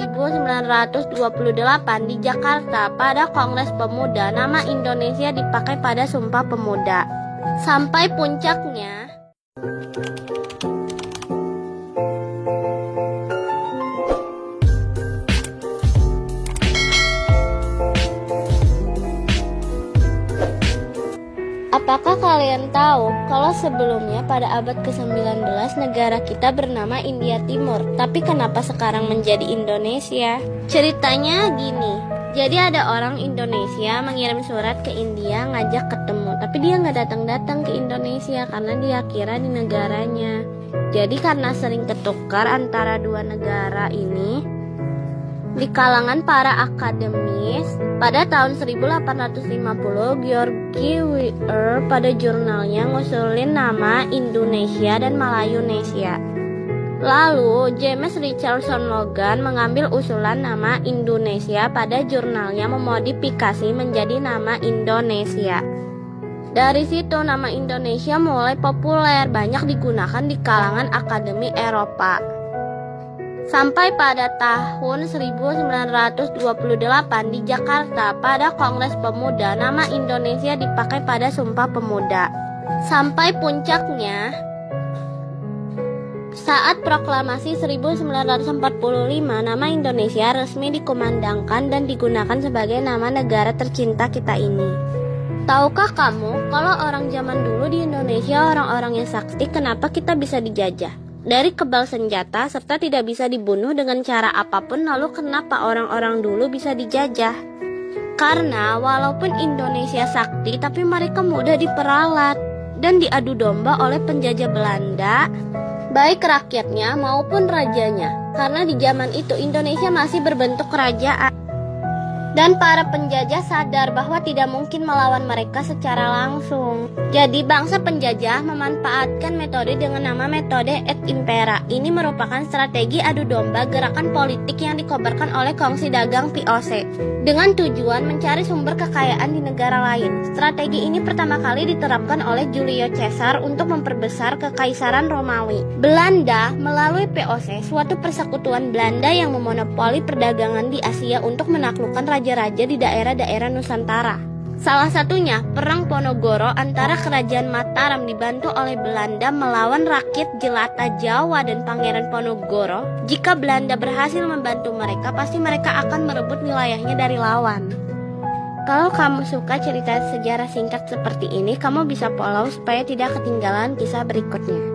1928 di Jakarta pada Kongres Pemuda, nama Indonesia dipakai pada Sumpah Pemuda. Sampai puncaknya, apakah kalian tahu kalau sebelumnya pada abad ke-19 negara kita bernama India Timur, tapi kenapa sekarang menjadi Indonesia? Ceritanya gini, jadi ada orang Indonesia mengirim surat ke India ngajak ketemu, tapi dia nggak datang-datang ke Indonesia karena dia kira di negaranya. Jadi karena sering ketukar antara dua negara ini, di kalangan para akademis, pada tahun 1850, George Weir pada jurnalnya ngusulin nama Indonesia dan Malayunesia. Lalu, James Richardson Logan mengambil usulan nama Indonesia pada jurnalnya memodifikasi menjadi nama Indonesia. Dari situ nama Indonesia mulai populer, banyak digunakan di kalangan akademi Eropa. Sampai pada tahun 1928 di Jakarta pada Kongres Pemuda, nama Indonesia dipakai pada Sumpah Pemuda. Sampai puncaknya, saat proklamasi 1945, nama Indonesia resmi dikumandangkan dan digunakan sebagai nama negara tercinta kita ini. Tahukah kamu kalau orang zaman dulu di Indonesia orang-orang yang sakti, kenapa kita bisa dijajah? Dari kebal senjata serta tidak bisa dibunuh dengan cara apapun, lalu kenapa orang-orang dulu bisa dijajah? Karena walaupun Indonesia sakti, tapi mereka mudah diperalat dan diadu domba oleh penjajah Belanda, baik rakyatnya maupun rajanya. Karena di zaman itu Indonesia masih berbentuk kerajaan, dan para penjajah sadar bahwa tidak mungkin melawan mereka secara langsung. Jadi bangsa penjajah memanfaatkan metode dengan nama metode et impera. Ini merupakan strategi adu domba gerakan politik yang dikobarkan oleh kongsi dagang VOC dengan tujuan mencari sumber kekayaan di negara lain. Strategi ini pertama kali diterapkan oleh Julio Caesar untuk memperbesar kekaisaran Romawi. Belanda melalui VOC, suatu persekutuan Belanda yang memonopoli perdagangan di Asia untuk menaklukkan raja-raja di daerah-daerah Nusantara. Salah satunya Perang Ponorogo antara Kerajaan Mataram dibantu oleh Belanda melawan rakyat jelata Jawa dan Pangeran Ponorogo. Jika Belanda berhasil membantu mereka, pasti mereka akan merebut wilayahnya dari lawan. Kalau kamu suka cerita sejarah singkat seperti ini, kamu bisa follow supaya tidak ketinggalan kisah berikutnya.